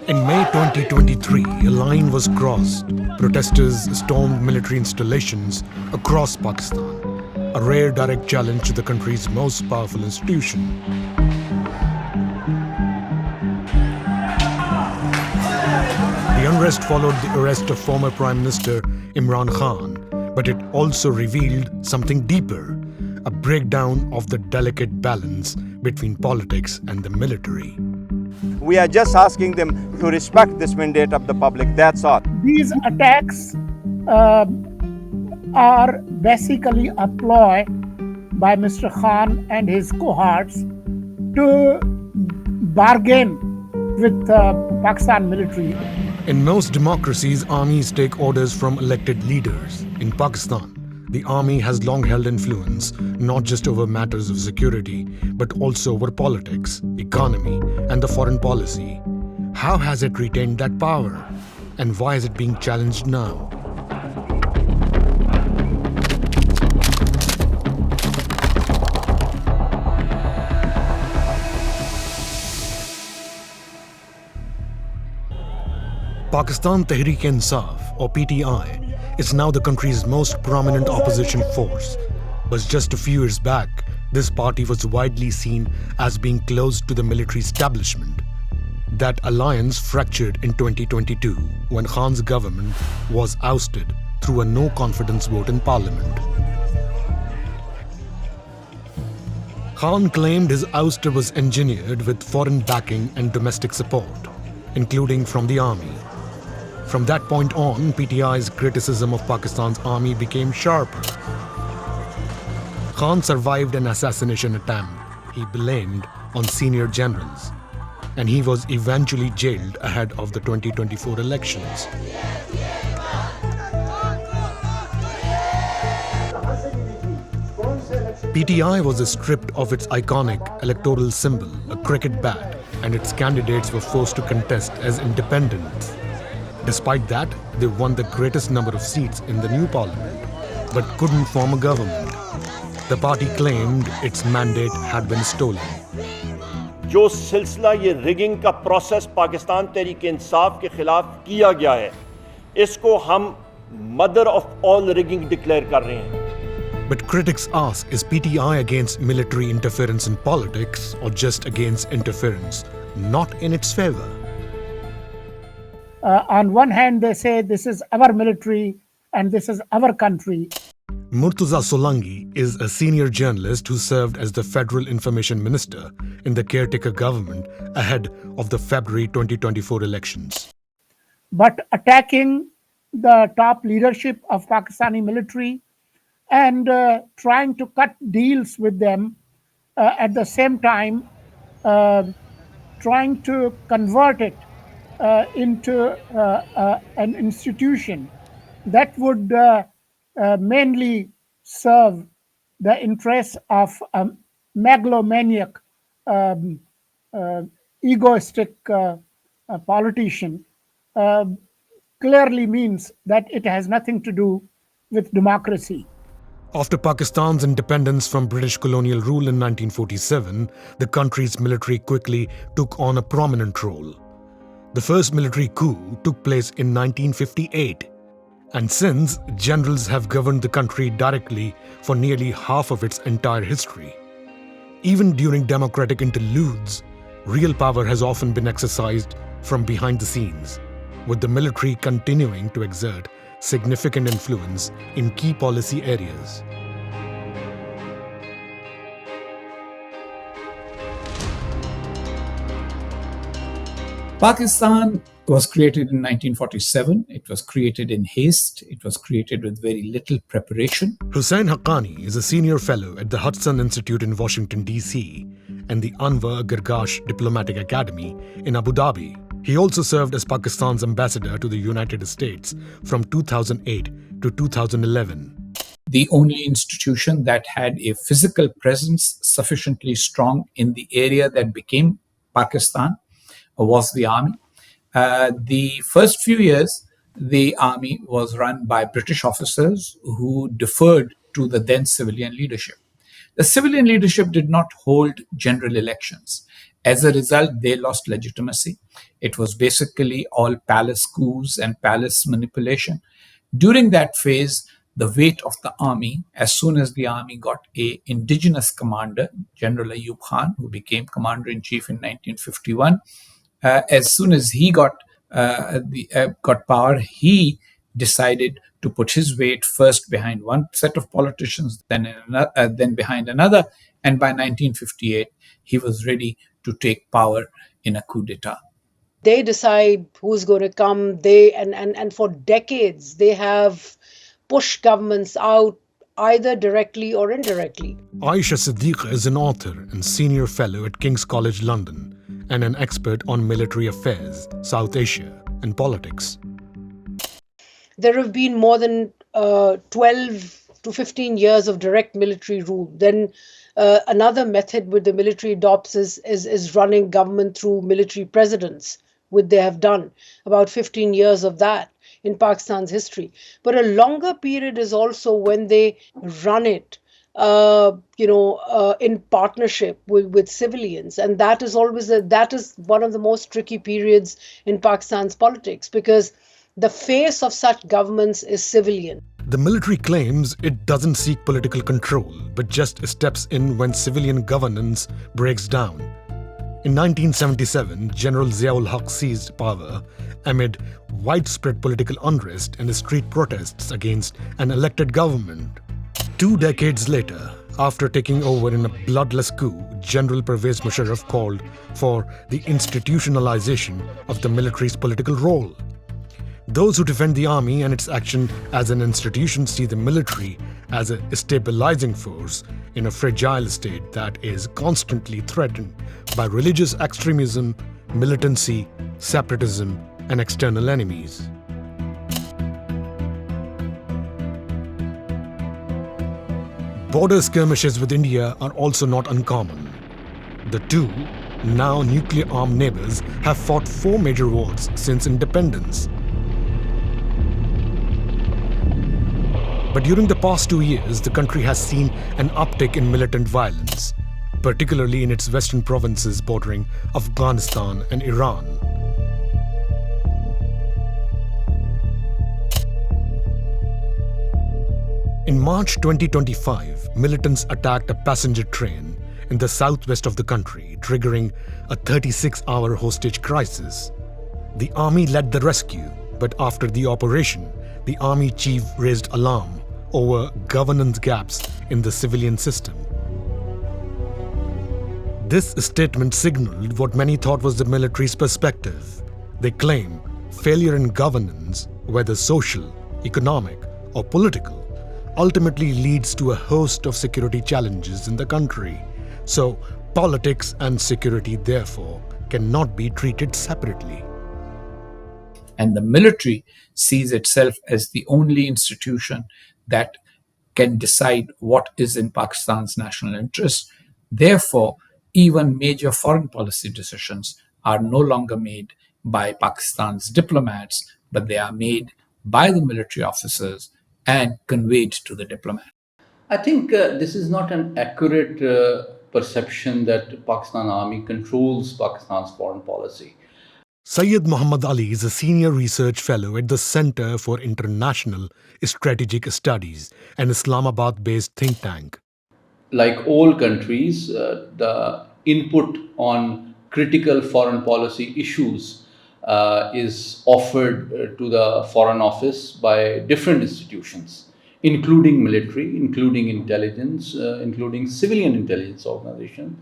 In May 2023, a line was crossed. Protesters stormed military installations across Pakistan, a rare direct challenge to the country's most powerful institution. The unrest followed the arrest of former Prime Minister Imran Khan, but it also revealed something deeper, a breakdown of the delicate balance between politics and the military. We are just asking them to respect this mandate of the public, that's all. These attacks are basically a ploy by Mr. Khan and his cohorts to bargain with Pakistan military. In most democracies, armies take orders from elected leaders. In Pakistan, the army has long held influence not just over matters of security, but also over politics, economy, and the foreign policy. How has it retained that power? And why is it being challenged now? Pakistan Tehreek-e-Insaf, or PTI, is now the country's most prominent opposition force. But just a few years back, this party was widely seen as being close to the military establishment. That alliance fractured in 2022 when Khan's government was ousted through a no-confidence vote in parliament. Khan claimed his ouster was engineered with foreign backing and domestic support, including from the army. From that point on, PTI's criticism of Pakistan's army became sharper. Khan survived an assassination attempt he blamed on senior generals, and he was eventually jailed ahead of the 2024 elections. PTI was stripped of its iconic electoral symbol, a cricket bat, and its candidates were forced to contest as independents. Despite that, they won the greatest number of seats in the new parliament, but couldn't form a government. The party claimed its mandate had been stolen. जो सिलसिला ये rigging का process Pakistan Tehreek Insaf के खिलाफ किया गया है, इसको हम mother of all rigging declare कर रहे हैं. But critics ask, is PTI against military interference in politics or just against interference, not in its favor? On one hand, they say this is our military and this is our country. Murtuza Solanki is a senior journalist who served as the Federal Information Minister in the caretaker government ahead of the February 2024 elections. But attacking the top leadership of Pakistani military and trying to cut deals with them at the same time, trying to convert it into an institution that would mainly serve the interests of a megalomaniac, egoistic politician, clearly means that it has nothing to do with democracy. After Pakistan's independence from British colonial rule in 1947, the country's military quickly took on a prominent role. The first military coup took place in 1958, and since, generals have governed the country directly for nearly half of its entire history. Even during democratic interludes, real power has often been exercised from behind the scenes, with the military continuing to exert significant influence in key policy areas. Pakistan was created in 1947. It was created in haste. It was created with very little preparation. Hussain Haqqani is a senior fellow at the Hudson Institute in Washington, D.C. and the Anwar Gargash Diplomatic Academy in Abu Dhabi. He also served as Pakistan's ambassador to the United States from 2008 to 2011. The only institution that had a physical presence sufficiently strong in the area that became Pakistan was the army. The first few years, the army was run by British officers who deferred to the then civilian leadership. The civilian leadership did not hold general elections. As a result, they lost legitimacy. It was basically all palace coups and palace manipulation. During that phase, the weight of the army, as soon as the army got a indigenous commander, General Ayub Khan, who became commander-in-chief in 1951, as soon as he got power, he decided to put his weight first behind one set of politicians, then behind another, and by 1958 he was ready to take power in a coup d'état. They decide who's going to come. And for decades they have pushed governments out, either directly or indirectly. Aisha Siddiqa is an author and senior fellow at King's College London and an expert on military affairs, South Asia, and politics. There have been more than 12 to 15 years of direct military rule. Then another method which the military adopts is running government through military presidents, which they have done. About 15 years of that in Pakistan's history. But a longer period is also when they run it in partnership with civilians. And that is one of the most tricky periods in Pakistan's politics, because the face of such governments is civilian. The military claims it doesn't seek political control, but just steps in when civilian governance breaks down. In 1977, General Ziaul Haq seized power amid widespread political unrest and street protests against an elected government. 2 decades later, after taking over in a bloodless coup, General Pervez Musharraf called for the institutionalization of the military's political role. Those who defend the army and its action as an institution see the military as a stabilizing force in a fragile state that is constantly threatened by religious extremism, militancy, separatism, and external enemies. Border skirmishes with India are also not uncommon. The two, now nuclear-armed neighbors, have fought 4 major wars since independence. But during the past 2 years, the country has seen an uptick in militant violence, particularly in its western provinces bordering Afghanistan and Iran. In March 2025, militants attacked a passenger train in the southwest of the country, triggering a 36-hour hostage crisis. The army led the rescue, but after the operation, the army chief raised alarm over governance gaps in the civilian system. This statement signaled what many thought was the military's perspective. They claim failure in governance, whether social, economic, or political, ultimately leads to a host of security challenges in the country. So, politics and security, therefore, cannot be treated separately. And the military sees itself as the only institution that can decide what is in Pakistan's national interest. Therefore, even major foreign policy decisions are no longer made by Pakistan's diplomats, but they are made by the military officers and conveyed to the diplomat. I think this is not an accurate perception that Pakistan Army controls Pakistan's foreign policy. Syed Muhammad Ali is a senior research fellow at the Center for International Strategic Studies, an Islamabad-based think tank. Like all countries, the input on critical foreign policy issues is offered to the Foreign Office by different institutions, including military, including intelligence, including civilian intelligence organizations,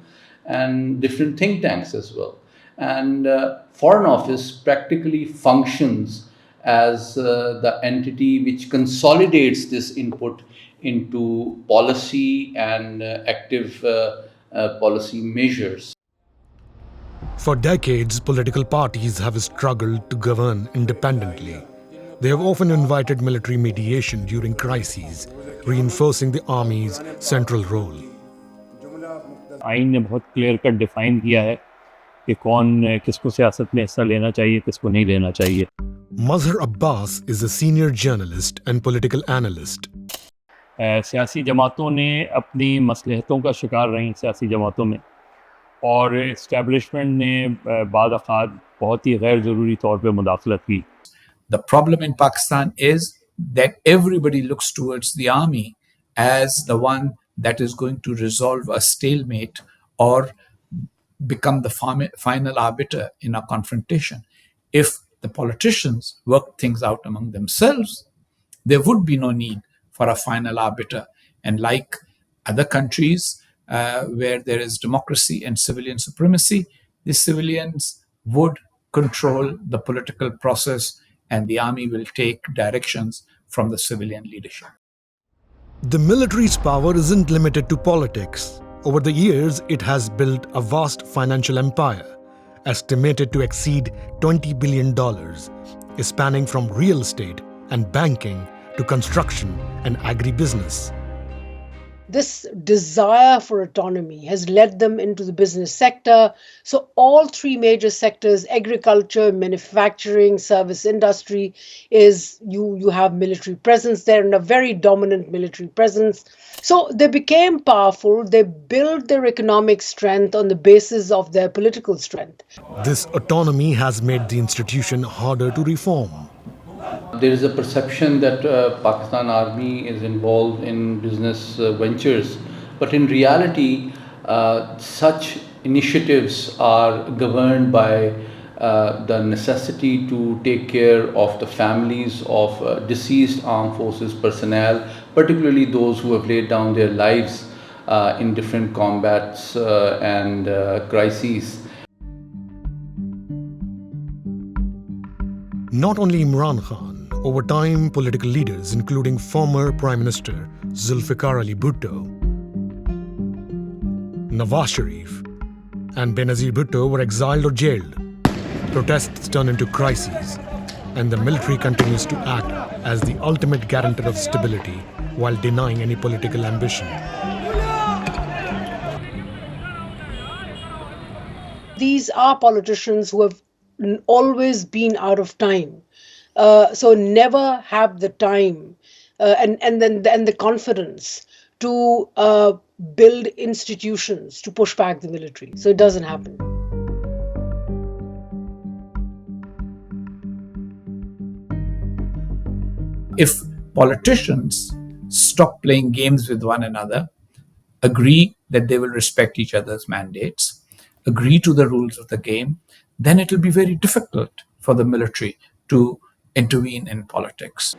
and different think tanks as well. And Foreign Office practically functions as the entity which consolidates this input into policy and active policy measures. For decades, political parties have struggled to govern independently. They have often invited military mediation during crises, reinforcing the army's central role. आइन ने बहुत clear cut define किया है कि कौन किसको सियासत में हिस्सा लेना चाहिए, किसको नहीं लेना चाहिए. Mazhar Abbas is a senior journalist and political analyst. सियासी जमातों ने अपनी मसलहतों का शिकार रही सियासी जमातों में, और इस्टेब्लिशमेंट ने बाद अखात बहुत ही गैर ज़रूरी तौर पे मुदाखलत की. The problem in Pakistan is that everybody looks towards the army as the one that is going to resolve a stalemate or become the final arbiter in a confrontation. If the politicians work things out among themselves, there would be no need for a final arbiter. And like other countries where there is democracy and civilian supremacy, the civilians would control the political process and the army will take directions from the civilian leadership. The military's power isn't limited to politics. Over the years, it has built a vast financial empire, estimated to exceed $20 billion, spanning from real estate and banking to construction and agribusiness. This desire for autonomy has led them into the business sector. So all three major sectors, agriculture, manufacturing, service industry, is you have military presence there and a very dominant military presence. So they became powerful. They built their economic strength on the basis of their political strength. This autonomy has made the institution harder to reform. There is a perception that Pakistan Army is involved in business ventures, but in reality, such initiatives are governed by the necessity to take care of the families of deceased armed forces personnel, particularly those who have laid down their lives in different combats and crises. Not only Imran Khan, over time political leaders including former Prime Minister Zulfikar Ali Bhutto, Nawaz Sharif and Benazir Bhutto were exiled or jailed. Protests turn into crises and the military continues to act as the ultimate guarantor of stability while denying any political ambition. These are politicians who have always been out of time. So never have the time and the confidence to build institutions to push back the military. So it doesn't happen. If politicians stop playing games with one another, agree that they will respect each other's mandates, agree to the rules of the game, then it will be very difficult for the military to intervene in politics.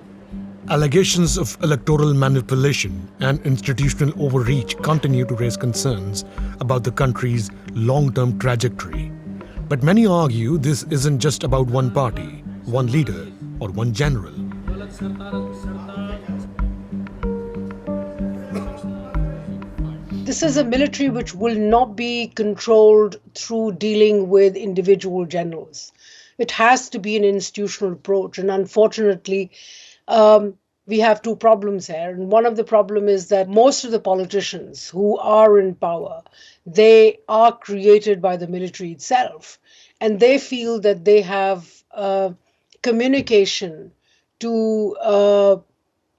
Allegations of electoral manipulation and institutional overreach continue to raise concerns about the country's long-term trajectory. But many argue this isn't just about one party, one leader, or one general. This is a military which will not be controlled through dealing with individual generals. It has to be an institutional approach. And unfortunately, we have two problems here. And one of the problems is that most of the politicians who are in power, they are created by the military itself. And they feel that they have communication to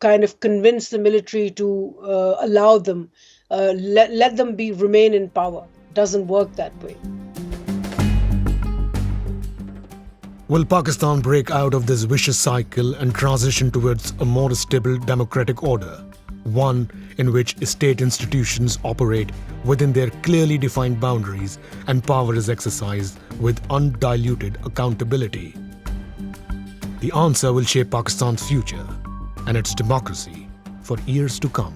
kind of convince the military to allow them, let them remain in power. Doesn't work that way. Will Pakistan break out of this vicious cycle and transition towards a more stable democratic order? One in which state institutions operate within their clearly defined boundaries and power is exercised with undiluted accountability. The answer will shape Pakistan's future and its democracy for years to come.